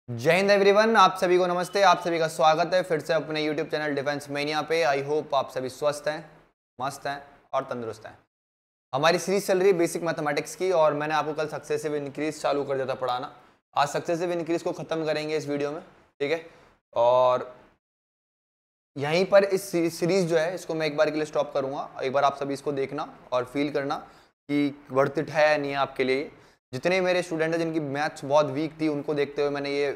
जय हिंद एवरीवन, आप सभी को नमस्ते। आप सभी का स्वागत है फिर से अपने YouTube चैनल डिफेंस मेनिया पे। आई होप आप सभी स्वस्थ हैं, मस्त हैं और तंदुरुस्त हैं। हमारी सीरीज चल रही है बेसिक मैथमेटिक्स की और मैंने आपको कल सक्सेसिव इंक्रीज चालू कर दिया था पढ़ाना। आज सक्सेसिव इंक्रीज को ख़त्म करेंगे इस वीडियो में, ठीक है। और यहीं पर इस सीरीज जो है इसको मैं एक बार के लिए स्टॉप करूँगा। एक बार आप सभी इसको देखना और फील करना कि वर्थ इट है या नहीं है आपके लिए। जितने मेरे स्टूडेंट हैं जिनकी मैथ्स बहुत वीक थी उनको देखते हुए मैंने ये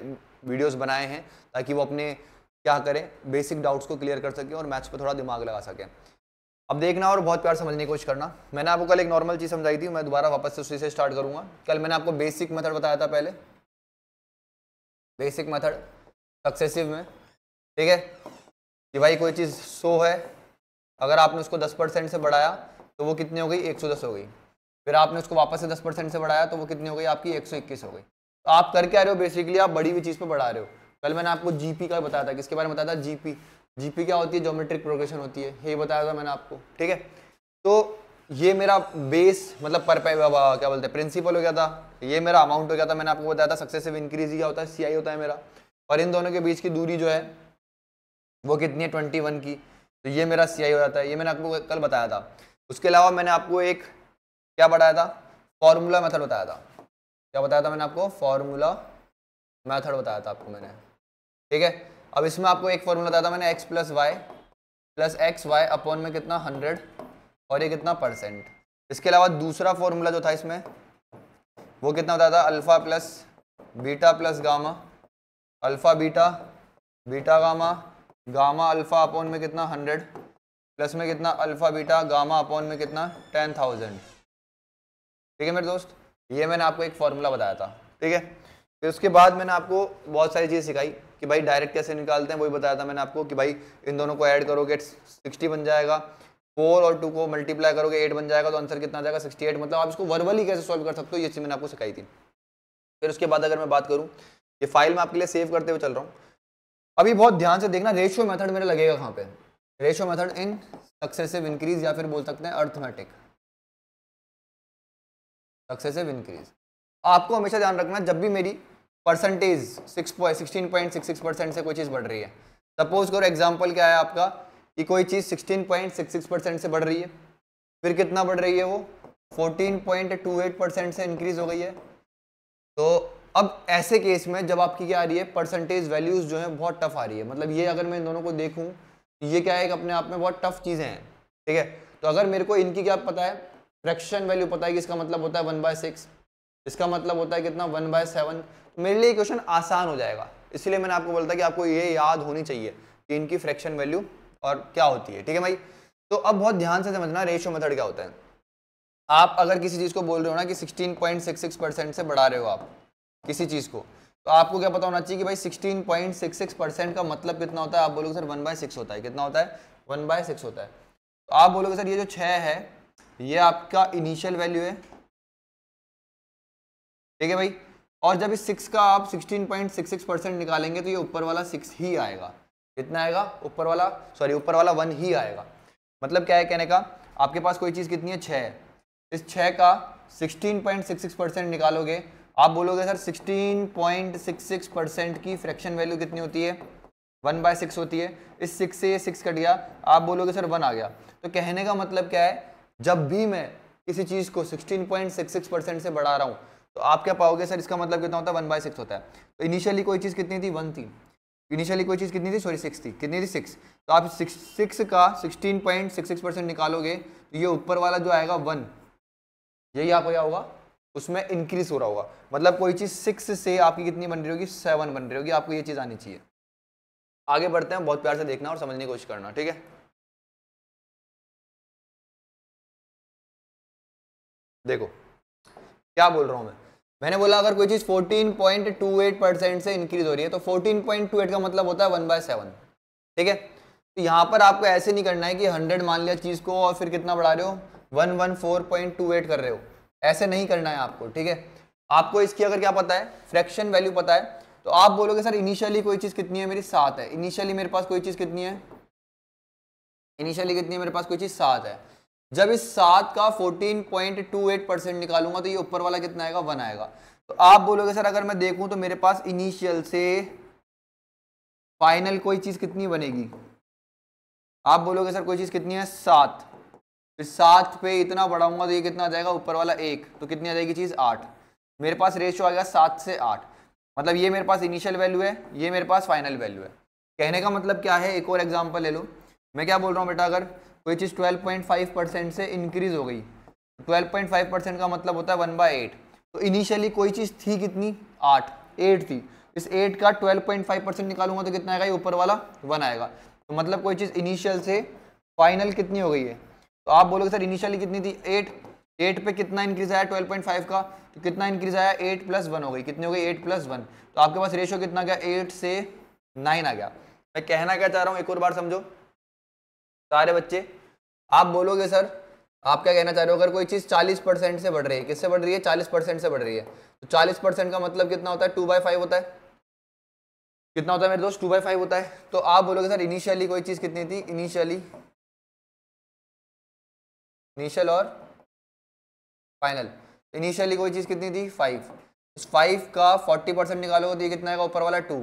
वीडियोस बनाए हैं ताकि वो अपने क्या करें, बेसिक डाउट्स को क्लियर कर सकें और मैथ्स पे थोड़ा दिमाग लगा सकें। अब देखना और बहुत प्यार समझने की कोशिश करना। मैंने आपको कल एक नॉर्मल चीज़ समझाई थी, मैं दोबारा वापस से उसी से स्टार्ट करूँगा। कल मैंने आपको बेसिक मेथड बताया था, पहले बेसिक मेथड सक्सेसिव में, ठीक है, कि भाई कोई चीज़ 100 है, अगर आपने उसको 10% से बढ़ाया तो वो कितनी हो गई, 110 हो गई। फिर आपने उसको वापस से 10% से बढ़ाया तो वो कितनी हो गई आपकी, 121 हो गई। तो आप कर क्या रहे हो, बेसिकली आप बड़ी हुई चीज़ पे बढ़ा रहे हो। कल मैंने आपको जीपी का बताया था, किसके बारे में बताया था, जीपी। जीपी क्या होती है, ज्योमेट्रिक प्रोग्रेशन होती है, ये बताया था मैंने आपको, ठीक है। तो ये मेरा बेस मतलब क्या बोलते हैं, प्रिंसिपल हो गया था, ये मेरा अमाउंट हो गया था। मैंने आपको बताया था सक्सेसिव इंक्रीज क्या होता है, सीआई होता है मेरा। और इन दोनों के बीच की दूरी जो है वो कितनी है, 21 की। तो ये मेरा सीआई हो जाता है, ये मैंने आपको कल बताया था। उसके अलावा मैंने आपको एक क्या बताया था, फॉर्मूला मेथड बताया था। क्या बताया था मैंने आपको, फॉर्मूला मेथड बताया था आपको मैंने, ठीक है। अब इसमें आपको एक फॉर्मूला बताया था मैंने, x plus x y upon में कितना 100 और ये कितना % इसके अलावा दूसरा फॉर्मूला जो था इसमें वो कितना बताया था, alpha plus gamma, alpha beta gamma, gamma alpha upon में कितना 100 प्लस में कितना अल्फा बीटा गामा अपॉन में कितना 10,000, ठीक है मेरे दोस्त। ये मैंने आपको एक फॉर्मूला बताया था, ठीक है। फिर उसके बाद मैंने आपको बहुत सारी चीज़ सिखाई कि भाई डायरेक्ट कैसे निकालते हैं, वही बताया था मैंने आपको कि भाई इन दोनों को ऐड करोगे 60 बन जाएगा, 4 और 2 को मल्टीप्लाई करोगे 8 बन जाएगा, तो आंसर कितना आ जाएगा 68। मतलब आप इसको वर्बली कैसे सॉल्व कर सकते हो, ये चीज़ मैंने आपको सिखाई थी। फिर उसके बाद अगर मैं बात करूँ, ये फाइल मैं आपके लिए सेव करते हुए चल रहा हूँ। अभी बहुत ध्यान से देखना, रेशियो मेथड मेरा लगेगा कहाँ पे, ratio method in successive increase या फिर बोल सकते हैं अर्थमेटिक सक्सेसिव इंक्रीज। आपको हमेशा ध्यान रखना, जब भी मेरी परसेंटेज 16.66% से कोई चीज़ बढ़ रही है, सपोज करो एग्जांपल क्या है आपका कि कोई चीज़ 16.66% से बढ़ रही है, फिर कितना बढ़ रही है वो 14.28% से इंक्रीज हो गई है। तो अब ऐसे केस में जब आपकी क्या आ रही है, परसेंटेज वैल्यूज जो है बहुत टफ आ रही है। मतलब ये अगर मैं इन दोनों को देखूं तो ये क्या है, अपने आप में बहुत टफ चीज़ें हैं, ठीक है। तो अगर मेरे को इनकी क्या पता है, फ्रैक्शन वैल्यू पता है कि इसका मतलब होता है 1/6, इसका मतलब होता है कितना 1/7, मेरे लिए क्वेश्चन आसान हो जाएगा। इसलिए मैंने आपको बोलता कि आपको ये याद होनी चाहिए कि इनकी फ्रैक्शन वैल्यू और क्या होती है, ठीक है भाई। तो अब बहुत ध्यान से समझना रेशियो मेथड क्या होता है। आप अगर किसी चीज़ को बोल रहे हो ना कि 16.66% से बढ़ा रहे हो आप किसी चीज़ को, तो आपको क्या पता होना चाहिए कि भाई 16.66% का मतलब कितना होता है। आप बोलोगे सर 1/6 होता है, कितना होता है 1/6 होता है। तो आप बोलोगे सर ये जो 6 है ये आपका इनिशियल वैल्यू है, ठीक है भाई। और जब इस 6 का आप 16.66% निकालेंगे तो ये ऊपर वाला 6 ही आएगा। कितना आएगा, ऊपर वाला 1 ही आएगा। मतलब क्या है कहने का, आपके पास कोई चीज़ कितनी है 6 है, इस 6 का 16.66% निकालोगे, आप बोलोगे सर 16.66% की फ्रैक्शन वैल्यू कितनी होती है 1/6 होती है। इस 6 से ये 6 कट गया, आप बोलोगे सर 1 आ गया। तो कहने का मतलब क्या है, जब भी मैं किसी चीज़ को 16.66% से बढ़ा रहा हूँ तो आप क्या पाओगे सर, इसका मतलब कितना होता है 1/6 होता है। तो इनिशियली कोई चीज़ कितनी थी 1 थी, इनिशियली कोई चीज़ कितनी थी 6 थी, कितनी थी 6। तो आप 6 का 16.66% निकालोगे तो ये ऊपर वाला जो आएगा 1, यही आपको क्या होगा उसमें इंक्रीज हो रहा होगा। मतलब कोई चीज़ 6 से आपकी कितनी बन रही होगी 7 बन रही होगी। आपको ये चीज़ आनी चाहिए। आगे बढ़ते हैं, बहुत प्यार से देखना और समझने की कोशिश करना, ठीक है। देखो क्या बोल रहा हूं मैंने बोला अगर कोई चीज 14.28% से इंक्रीज हो रही है तो 14.28 का मतलब होता है 1/7, ठीक है। तो यहां पर आपको ऐसे नहीं करना है कि 100 मान लिया चीज को और फिर कितना बढ़ा रहे हो 114.28 कर रहे हो, ऐसे नहीं करना है आपको, ठीक है। आपको इसकी अगर क्या पता है, फ्रैक्शन वैल्यू पता है, तो आप बोलोगे सर इनिशियली कोई चीज कितनी है मेरी 7 है, इनिशियली मेरे पास कोई चीज कितनी है, इनिशियली कितनी है मेरे पास कोई चीज 7 है। जब इस 7 का 14.28% निकालूंगा तो ये ऊपर वाला कितना आएगा 1 आएगा। तो तो आप बोलोगे सर अगर मैं देखूं तो मेरे पास इनिशियल से फाइनल कोई चीज कितनी बनेगी, आप बोलोगे सर कोई चीज कितनी है 7, फिर 7 पे इतना बढ़ाऊंगा तो ये कितना आ जाएगा ऊपर वाला 1, तो कितनी आ जाएगी चीज 8। मेरे पास रेशियो आ गया 7 से 8, मतलब ये मेरे पास इनिशियल वैल्यू है, ये मेरे पास फाइनल वैल्यू है। कहने का मतलब क्या है, एक और एग्जांपल ले लो। मैं क्या बोल रहा हूँ बेटा, अगर कोई चीज़ 12.5% से इंक्रीज हो गई, 12.5% का मतलब होता है 1/8। तो इनिशियली कोई चीज़ थी कितनी 8 थी, इस 8 का 12.5% निकालूंगा तो कितना आएगा, ये ऊपर वाला 1 आएगा। तो मतलब कोई चीज़ इनिशियल से फाइनल कितनी हो गई है, तो आप बोलोगे सर इनिशियली कितनी थी 8 पे कितना इंक्रीज आया 12.5 का, तो कितना इंक्रीज आया 8 + 1 हो गई, कितनी हो गई 8 + 1। तो आपके पास रेशियो कितना गया 8 से 9 आ गया। मैं कहना क्या चाह रहा हूँ एक और बार समझो सारे बच्चे। आप बोलोगे सर आप क्या कहना चाह रहे हो, अगर कोई चीज़ 40% से बढ़ रही है, किससे बढ़ रही है 40% से बढ़ रही है, तो 40% का मतलब कितना होता है 2/5 होता है, कितना होता है मेरे दोस्त 2/5 होता है। तो आप बोलोगे सर इनिशियली कोई चीज़ कितनी थी, इनिशियल और फाइनल, इनिशियली कोई चीज़ कितनी थी 5, इस 5 का 40% निकालोगे तो ये कितना आएगा ऊपर वाला 2,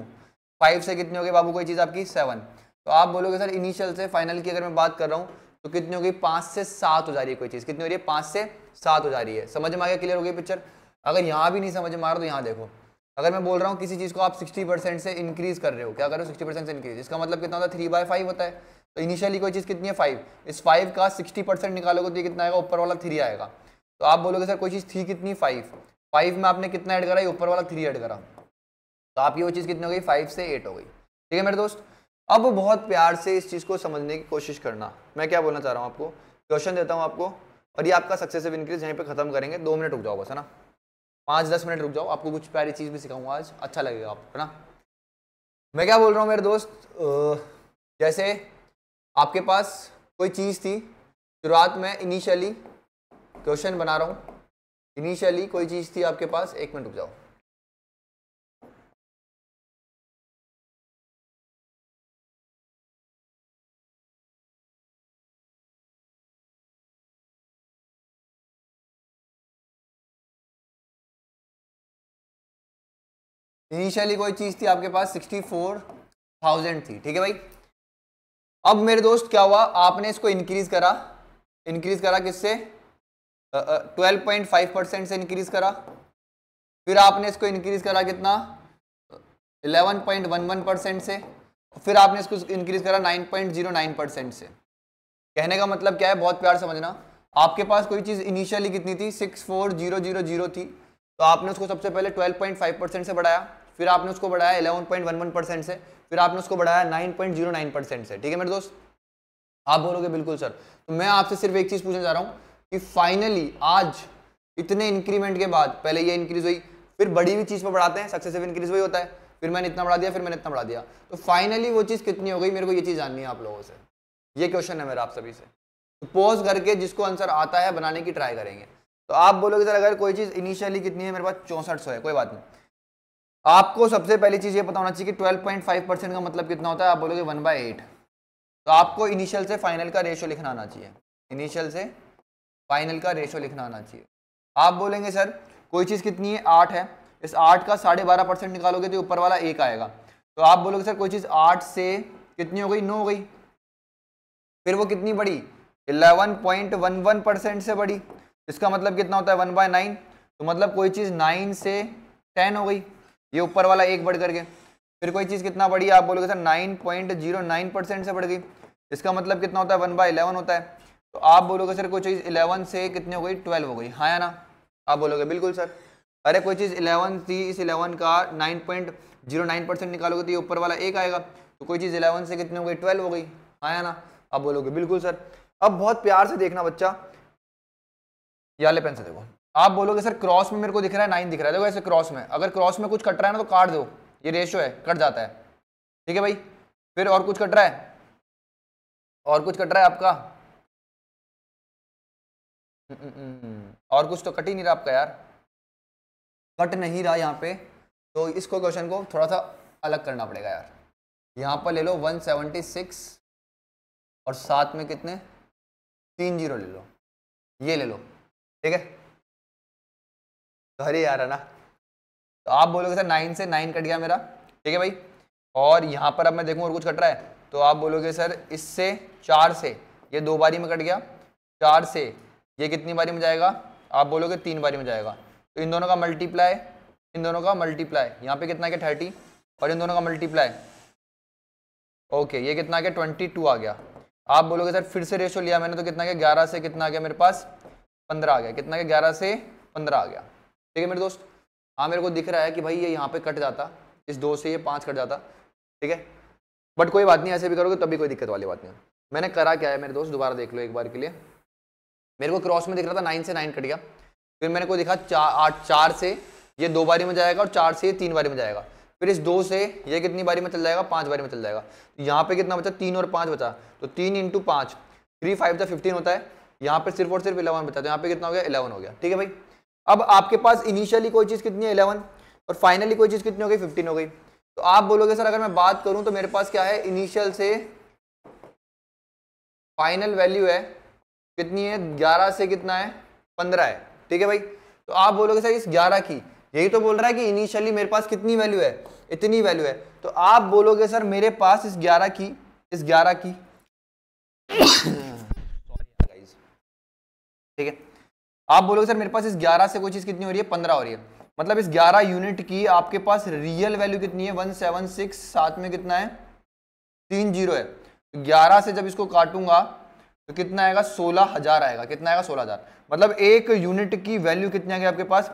5 से कितनी होगी बाबू कोई चीज़ आपकी 7। तो आप बोलोगे सर इनिशियल से फाइनल की अगर मैं बात कर रहा हूँ तो कितनी होगी 5 से 7 हो जा रही है, कोई चीज़ कितनी हो रही है 5 से 7 हो जा रही है। समझ में आ गया, क्लियर हो गई पिक्चर। अगर यहाँ भी नहीं समझ में आ रहा तो यहाँ देखो, अगर मैं बोल रहा हूँ किसी चीज़ को आप 60% से इंक्रीज कर रहे हो, क्या कर रहे हो 60% से इंक्रीज, इसका मतलब कितना होता है 3/5 होता है। तो इनिशियली कोई चीज़ कितनी है 5, इस 5 का 60% निकालोगे तो ये कितना आएगा ऊपर वाला 3 आएगा। तो आप बोलोगे सर कोई चीज़ थी कितनी 5 में आपने कितना ऐड करा, ये ऊपर वाला 3 ऐड करा, तो आपकी वो चीज़ कितनी हो गई 5 से 8 हो गई। ठीक है मेरे दोस्त, अब बहुत प्यार से इस चीज़ को समझने की कोशिश करना। मैं क्या बोलना चाह रहा हूँ आपको, क्वेश्चन देता हूँ आपको और ये आपका सक्सेसिव इंक्रीज यहीं पे खत्म करेंगे। 2 मिनट रुक जाओ बस, है ना, 5-10 मिनट रुक जाओ, आपको कुछ प्यारी चीज़ भी सिखाऊंगा आज, अच्छा लगेगा आपको, है ना। मैं क्या बोल रहा हूँ मेरे दोस्त, जैसे आपके पास कोई चीज़ थी शुरुआत में, इनिशियली क्वेश्चन बना रहा हूँ, इनिशियली कोई चीज़ थी आपके पास, 1 मिनट रुक जाओ। इनिशियली कोई चीज़ थी आपके पास 64,000 थी, ठीक है भाई। अब मेरे दोस्त क्या हुआ, आपने इसको इंक्रीज करा किससे 12.5% से इंक्रीज करा, फिर आपने इसको इंक्रीज करा कितना 11.11% से, फिर आपने इसको इंक्रीज करा 9.09% से। कहने का मतलब क्या है, बहुत प्यार समझना, आपके पास कोई चीज़ इनिशियली कितनी थी 64,000 थी, तो आपने उसको सबसे पहले 12.5% से बढ़ाया, फिर आपने उसको बढ़ाया 11.11% से, फिर आपने उसको बढ़ाया 9.09% से। ठीक है मेरे दोस्त, आप बोलोगे बिल्कुल सर, तो मैं आपसे सिर्फ एक चीज़ पूछना चाह रहा हूँ कि फाइनली आज इतने इंक्रीमेंट के बाद, पहले ये इंक्रीज हुई, फिर बड़ी हुई चीज़ पर बढ़ाते हैं, सक्सेसिव इंक्रीज वही होता है, फिर मैंने इतना बढ़ा दिया, फिर मैंने इतना बढ़ा दिया, तो फाइनली वो चीज़ कितनी हो गई, मेरे को ये चीज़ जाननी है आप लोगों से। ये क्वेश्चन है मेरा आप सभी से, तो पॉज करके जिसको आंसर आता है बनाने की ट्राई करेंगे। तो आप बोलोगे सर अगर कोई चीज़ इनिशियली कितनी है, मेरे पास 6400 है, कोई बात नहीं, आपको सबसे पहली चीज़ ये पता होना चाहिए कि 12.5% का मतलब कितना होता है, आप बोलोगे 1/8। तो आपको इनिशियल से फाइनल का रेशियो लिखना आना चाहिए, इनिशियल से फाइनल का रेशियो लिखना आना चाहिए। आप बोलेंगे सर कोई चीज़ कितनी है 8 है, इस 8 का 12.5% निकालोगे तो ऊपर वाला 1 आएगा। तो आप बोलोगे सर कोई चीज़ 8 से कितनी हो गई 9 हो गई, फिर वो कितनी बढ़ी 11.11% से बढ़ी, इसका मतलब कितना होता है 1/9। तो मतलब कोई चीज़ 9 से 10 हो गई, ये ऊपर वाला 1 बढ़ करके, फिर कोई चीज़ कितना बढ़ी, आप बोलोगे सर 9.09% से बढ़ गई, इसका मतलब कितना होता है 1/11 होता है। तो आप बोलोगे सर कोई चीज़ 11 से कितनी हो गई 12 हो गई, हाँ या ना, आप बोलोगे बिल्कुल सर। अरे कोई चीज़ 11 थी, इस 11 का 9.09% निकालोगे तो ये ऊपर वाला 1 आएगा, तो कोई चीज़ 11 से कितनी हो गई 12 हो गई, हाँ या ना, आप बोलोगे बिल्कुल सर। अब बहुत प्यार से देखना बच्चा, ये वाले पेन से देखो, आप बोलोगे सर क्रॉस में मेरे को दिख रहा है 9 दिख रहा है, देखो ऐसे क्रॉस में, अगर क्रॉस में कुछ कट रहा है ना तो काट दो, ये रेशियो है कट जाता है, ठीक है भाई। फिर और कुछ कट रहा है, और कुछ कट रहा है आपका, और कुछ तो कट ही नहीं रहा आपका यार, कट नहीं रहा यहाँ पे, तो इसको क्वेश्चन को थोड़ा सा अलग करना पड़ेगा यार। यहाँ पर ले लो 176 और साथ में कितने 3 जीरो ले लो, ये ले लो, ठीक है, अरे यार है ना, तो आप बोलोगे सर 9 से 9 कट गया मेरा, ठीक है भाई। और यहाँ पर अब मैं देखूँ और कुछ कट रहा है, तो आप बोलोगे सर इससे 4 से ये 2 बारी में कट गया, 4 से ये कितनी बारी में जाएगा, आप बोलोगे 3 बारी में जाएगा। तो इन दोनों का मल्टीप्लाई, इन दोनों का मल्टीप्लाई, यहाँ पे कितना क्या 30, और इन दोनों का मल्टीप्लाई, ओके ये कितना क्या 22 आ गया। आप बोलोगे सर फिर से रेशो लिया मैंने तो कितना क्या 11 से कितना आ गया मेरे पास 15 आ गया, कितना क्या 11 से 15 आ गया, ठीक है मेरे दोस्त। हाँ मेरे को दिख रहा है कि भाई ये यहाँ पे कट जाता, इस 2 से ये 5 कट जाता, ठीक है, बट कोई बात नहीं, ऐसे भी करोगे तब भी कोई दिक्कत वाली बात नहीं। मैंने करा क्या है मेरे दोस्त, दोबारा देख लो एक बार के लिए। मेरे को क्रॉस में दिख रहा था 9 से 9 कट गया, फिर मैंने को दिखा 4 से ये 2 बारी में जाएगा और 4 से ये 3 बारी में जाएगा, फिर इस 2 से ये कितनी बारी में चल जाएगा 5 बारी में चल जाएगा। तो यहाँ पे कितना बचा 3 और 5 बचा, तो 3 इंटू 5 3 5 जा 15 होता है, यहाँ पे सिर्फ और सिर्फ 11 बचा, तो यहाँ पे कितना हो गया 11 हो गया, ठीक है भाई। अब आपके पास इनिशियली कोई चीज़ कितनी है 11 और फाइनली कोई चीज़ कितनी हो गई 15 हो गई। तो आप बोलोगे सर अगर मैं बात करूं तो मेरे पास क्या है, इनिशियल से फाइनल वैल्यू है कितनी है 11 से कितना है 15 है, ठीक है भाई। तो आप बोलोगे सर इस 11 की, यही तो बोल रहा है कि इनिशियली मेरे पास कितनी वैल्यू है, इतनी वैल्यू है। तो आप बोलोगे सर मेरे पास इस 11 की ठीक है, आप बोलोगे सर मेरे पास इस 11 से कोई चीज कितनी हो रही है 15 हो रही है, मतलब इस 11 यूनिट की आपके पास रियल वैल्यू कितनी है 176, साथ में कितना है 3 जीरो है। तो 11 से जब इसको काटूंगा तो कितना आएगा 16,000 आएगा, कितना आएगा 16,000, मतलब एक यूनिट की वैल्यू कितनी आ गई आपके पास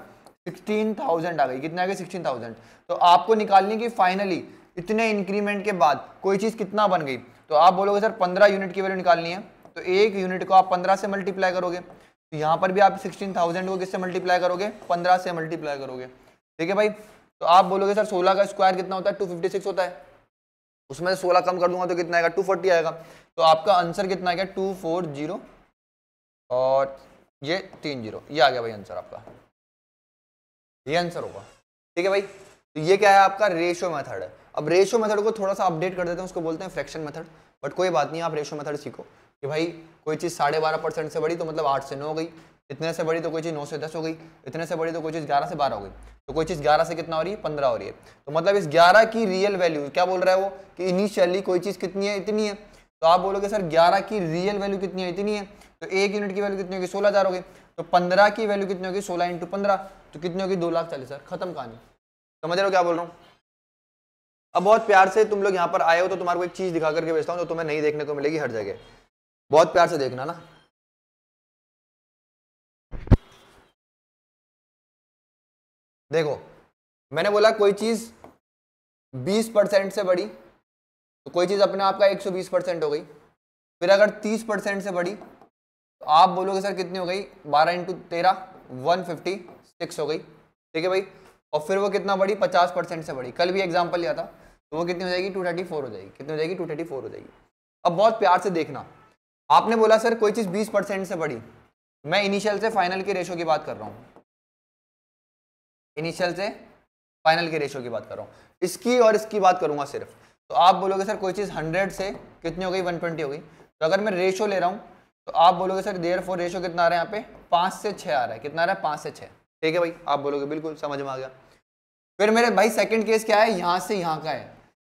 16,000 आ गई, कितना आ गई 16,000। तो आपको निकालनी कि फाइनली इतने इंक्रीमेंट के बाद कोई चीज कितना बन गई। तो आप बोलोगे सर 15 यूनिट की वैल्यू निकालनी है, तो एक यूनिट को आप 15 से मल्टीप्लाई करोगे, तो यहाँ पर भी आप 16,000 को किससे मल्टीप्लाई करोगे 15 से मल्टीप्लाई करोगे, ठीक है भाई। तो आप बोलोगे सर 16 का स्क्वायर कितना होता है 256 होता है, उसमें से 16 कम कर दूंगा तो कितना आएगा 240 आएगा। तो आपका आंसर कितना आ गया 240 और ये 30, ये आ गया भाई आंसर आपका, ये आंसर होगा, ठीक है भाई। तो ये क्या है आपका रेशियो मेथड है। अब रेशियो मेथड को थोड़ा सा अपडेट कर देते हैं, उसको बोलते हैं फ्रैक्शन मेथड, बट कोई बात नहीं, आप रेशियो मेथड सीखो कि भाई कोई चीज़ 12.5% से बड़ी तो मतलब 8 से 9 हो गई, इतने से बड़ी तो कोई चीज़ 9 से 10 हो गई, इतने से बड़ी तो कोई चीज़ 11 से 12 हो गई, तो कोई चीज़ 11 से कितना हो रही है 15 हो रही है। तो मतलब इस 11 की रियल वैल्यू क्या बोल रहा है वो कि इनिशियली कोई चीज़ कितनी है इतनी है। तो आप बोलोगे सर 11 की रियल वैल्यू कितनी है इतनी है, तो एक यूनिट की वैल्यू कितनी होगी 16,000 हो गई, तो 15 की वैल्यू कितनी होगी 16 इंटू 15 तो कितनी होगी 2,40,000, खत्म कहानी। समझ रहे हो क्या बोल रहा हूँ। अब बहुत प्यार से तुम लोग यहाँ पर आए हो तो तुम्हारे को एक चीज दिखा करके भेजता हूँ जो तुम्हें नहीं देखने को मिलेगी हर जगह, बहुत प्यार से देखना ना। देखो मैंने बोला कोई चीज 20% से बड़ी तो कोई चीज अपने आप का 120% हो गई, फिर अगर 30% से बड़ी तो आप बोलोगे सर कितनी हो गई 12 इंटू 13 156 हो गई, ठीक है भाई। और फिर वो कितना बड़ी 50% से बड़ी, कल भी एग्जांपल लिया था, तो वो कितनी हो जाएगी 234 हो जाएगी, कितनी हो जाएगी 234 हो जाएगी। अब बहुत प्यार से देखना, आपने बोला सर कोई चीज 20% से बड़ी, मैं इनिशियल से फाइनल के रेशो की बात कर रहा हूँ, इनिशियल से फाइनल के रेशो की बात कर रहा हूँ, इसकी और इसकी बात करूंगा सिर्फ। तो आप बोलोगे सर कोई चीज 100 से कितनी हो गई 120 हो गई, तो अगर मैं रेशो ले रहा हूँ तो आप बोलोगे सर देयरफॉर रेशो कितना आ रहा है यहाँ पे 5 से 6 आ रहा है, कितना आ रहा है 5 से 6, ठीक है भाई। आप बोलोगे बिल्कुल समझ में आ गया। फिर मेरे भाई सेकंड केस क्या है, यहाँ से यहाँ का है,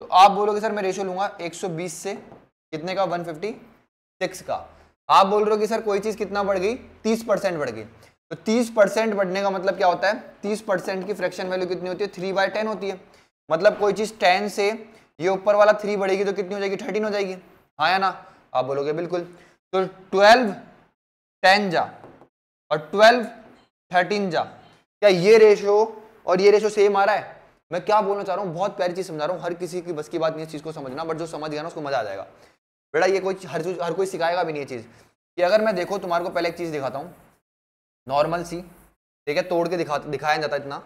तो आप बोलोगे सर मैं रेशो लूंगा 120 से कितने का 156 का। आप बोल रहे हो कि सर कोई चीज कितना बढ़ गई 30% बढ़ गई, तो 30% बढ़ने का मतलब क्या होता है 30% की फ्रैक्शन वैल्यू कितनी होती है 3/10 होती है, मतलब कोई चीज 10 से ये ऊपर वाला 3 बढ़ेगी तो कितनी हो जाएगी 13 हो जाएगी, हाँ या ना। आप बोलोगे बिल्कुल। तो 12 10 जा और 12 13 जा, क्या ये रेशो और ये रेशो सेम आ रहा है। मैं क्या बोलना चाह रहा हूँ, बहुत प्यारी चीज समझा रहा हूँ, हर किसी की बस की बात नहीं है इस चीज को समझना, बट जो समझ गया ना उसको मजा आ जाएगा बेटा। ये कोई हर कोई सिखाएगा भी नहीं ये चीज कि अगर मैं देखो तुम्हारे को पहले एक चीज दिखाता हूँ नॉर्मल सी, ठीक है, तोड़ के दिखाया जाता है इतना।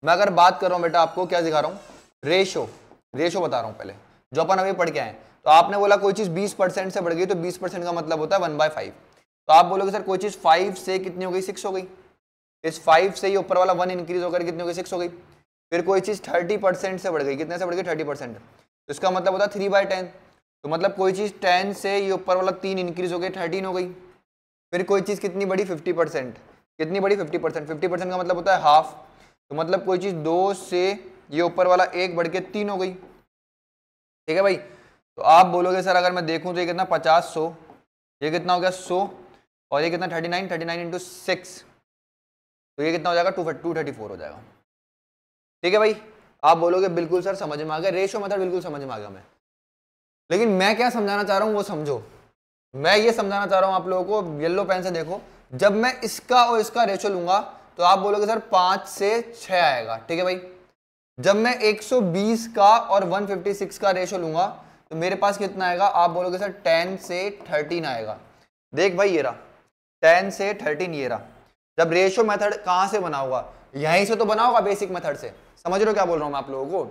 मैं अगर बात कर रहा हूँ बेटा आपको क्या दिखा रहा हूँ रेशो बता रहा हूँ पहले जो अपन अभी पढ़ के आए। तो आपने बोला कोई चीज 20% से बढ़ गई तो 20% का मतलब होता है 1/5। तो आप बोलोगे सर कोई चीज 5 से कितनी हो गई 6 हो गई, इस 5 से ये ऊपर वाला 1 इंक्रीज होकर कितनी हो गई 6 हो गई। फिर कोई चीज 30% से बढ़ गई, कितने से बढ़ गई 30%, तो इसका मतलब होता है 3/10। तो मतलब कोई चीज 10 से ये ऊपर वाला 3 इंक्रीज हो गई 13 हो गई। फिर कोई चीज कितनी बड़ी 50%, कितनी बड़ी 50%, 50% का मतलब होता है हाफ। तो मतलब कोई चीज़ 2 से ये ऊपर वाला 1 बढ़ के 3 हो गई, ठीक है भाई। तो आप बोलोगे सर अगर मैं देखूं तो ये कितना 50 100, ये कितना हो गया 100, और ये कितना 39 इंटू 6, तो ये कितना हो जाएगा 234 हो जाएगा, ठीक है भाई। आप बोलोगे बिल्कुल सर समझ में आ गया, रेशियो मेथड बिल्कुल समझ में आ गया मैं, लेकिन मैं क्या समझाना चाह रहा हूँ वो समझो। मैं ये समझाना चाह रहा हूँ आप लोगों को, येलो पेन से देखो, जब मैं इसका और इसका रेशियो लूंगा तो आप बोलोगे सर 5 से 6 आएगा, ठीक है भाई। जब मैं 120 का और 156 का रेशियो लूंगा तो मेरे पास कितना आएगा, आप बोलोगे सर 10 से 13 आएगा। देख भाई ये रहा 10 से 13, ये रहा। जब रेशियो मेथड कहां से बना होगा, यहीं से तो बना होगा, बेसिक मेथड से। समझ रहे हो क्या बोल रहा हूं मैं आप लोगों को,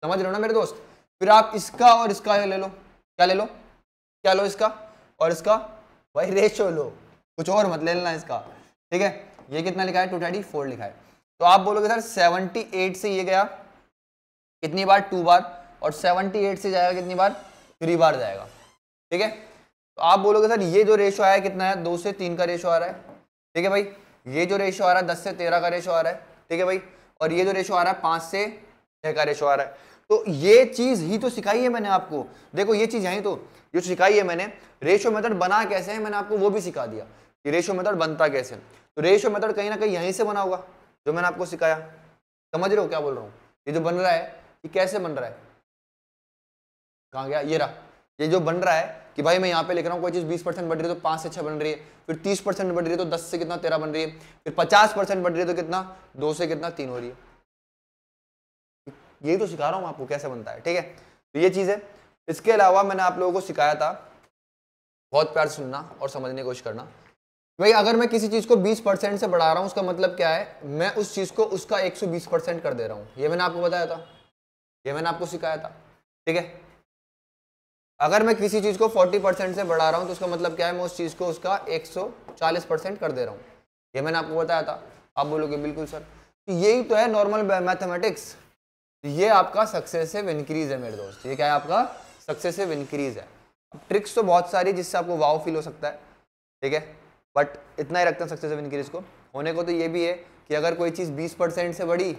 समझ रहे हो ना मेरे दोस्त। फिर आप इसका और इसका ले लो, क्या ले लो, क्या लो, इसका और इसका, भाई रेशियो लो, कुछ और मत ले लेना इसका, ठीक है। ये कितना लिखा है 234 लिखा है। तो आप बोलोगे सर 78 से ये गया कितनी बार, 2 बार, और 78 से जाएगा कितनी बार, 3 बार जाएगा, ठीक है। तो आप बोलोगे सर ये जो रेशियो आया कितना है, 2 से 3 का रेशियो आ रहा है, ठीक है भाई। ये जो रेशियो आ रहा है 10 से 13 का रेशियो आ रहा है, ठीक है भाई। और ये जो रेशियो आ रहा है 5 से 6 का रेशियो आ रहा है। तो ये चीज ही तो सिखाई है मैंने आपको, देखो ये चीज यही तो ये सिखाई है मैंने। रेशियो मेथड बना कैसे है मैंने आपको वो भी सिखा दिया कि रेशियो मेथड बनता कैसे। तो रेशियो मेथड कहीं ना कहीं यहीं से बना होगा जो मैंने आपको सिखाया। समझ रहे हो क्या बोल रहा हूँ, ये जो बन रहा है ये कैसे बन रहा है, कहाँ गया, ये रहा। ये जो बन रहा है कि भाई मैं यहाँ पे लिख रहा हूँ कोई चीज 20% बढ़ रही है तो 5 से 6 बन रही है, फिर 30% बढ़ रही है तो 10 से कितना 13 बन रही है, फिर 50% बढ़ रही है तो कितना 2 से कितना 3 हो रही है। यही तो सिखा रहा हूँ आपको कैसे बनता है, ठीक है। तो ये चीज है। इसके अलावा मैंने आप लोगों को सिखाया था, बहुत प्यार से सुनना और समझने की कोशिश करना भाई, अगर मैं किसी चीज को 20% से बढ़ा रहा हूं उसका मतलब क्या है, मैं उस चीज को उसका 120% कर दे रहा हूं। ये मैंने आपको बताया था, ये मैंने आपको सिखाया था, ठीक है। अगर मैं किसी चीज को 40% से बढ़ा रहा हूं तो उसका मतलब क्या है, मैं उस चीज को उसका 140% कर दे रहा हूं। ये मैंने आपको बताया था। आप बोलोगे बिल्कुल सर, तो यही तो है नॉर्मल मैथमेटिक्स। ये आपका सक्सेसिव इंक्रीज है मेरे दोस्त, ये क्या है आपका सक्सेसिव इंक्रीज है। ट्रिक्स तो बहुत सारी जिससे आपको वाव फील हो सकता है, ठीक है, बट इतना ही रखते हैं सक्सेसिव इंक्रीज को। होने को तो ये भी है कि अगर कोई चीज़ 20% से बढ़ी,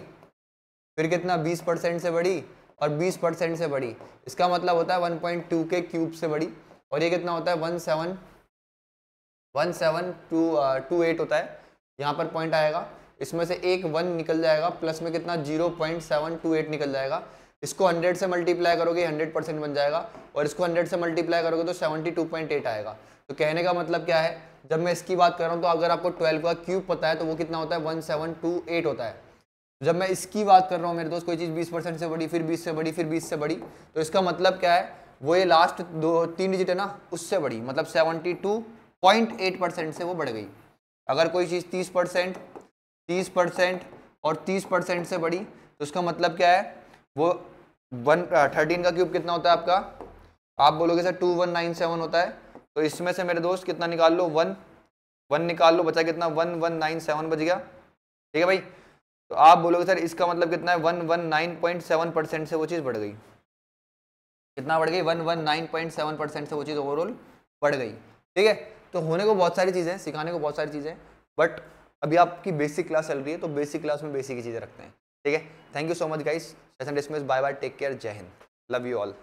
फिर कितना 20% से बढ़ी और 20% से बढ़ी, इसका मतलब होता है 1.2 के क्यूब से बढ़ी। और ये कितना होता है 1728 होता है, यहाँ पर पॉइंट आएगा, इसमें से एक 1 निकल जाएगा, प्लस में कितना 0.728 निकल जाएगा। इसको 100 से मल्टीप्लाई करोगे 100% बन जाएगा, और इसको 100 से मल्टीप्लाई करोगे तो 72.8 आएगा। तो कहने का मतलब क्या है, जब मैं इसकी बात कर रहा हूँ तो अगर आपको 12 का क्यूब पता है तो वो कितना होता है 1728 होता है। जब मैं इसकी बात कर रहा हूँ मेरे दोस्त, कोई चीज़ 20% से बढ़ी, फिर 20 से बढ़ी, फिर 20 से बढ़ी, तो इसका मतलब क्या है, वो ये लास्ट 3 डिजिट है ना उससे बढ़ी, मतलब 72.8% से वो बढ़ गई। अगर कोई चीज़ 30% और 30% से बढ़ी तो उसका मतलब क्या है, वो 13 का क्यूब कितना होता है आपका, आप बोलोगे सर 2197 होता है। तो इसमें से मेरे दोस्त कितना निकाल लो, 1 निकाल लो, बचा कितना 1197 बच गया, ठीक है भाई। तो आप बोलोगे सर इसका मतलब कितना है 119.7% से वो चीज़ बढ़ गई। कितना बढ़ गई 119.7% से वो चीज़ ओवरऑल बढ़ गई, ठीक है। तो होने को बहुत सारी चीज़ें, सिखाने को बहुत सारी चीज़ें, बट अभी आपकी बेसिक क्लास चल रही है तो बेसिक क्लास में बेसिक ही चीज़ें रखते हैं, ठीक है। Thank you so much guys, session dismiss, bye bye, take care, Jai Hind, love you all.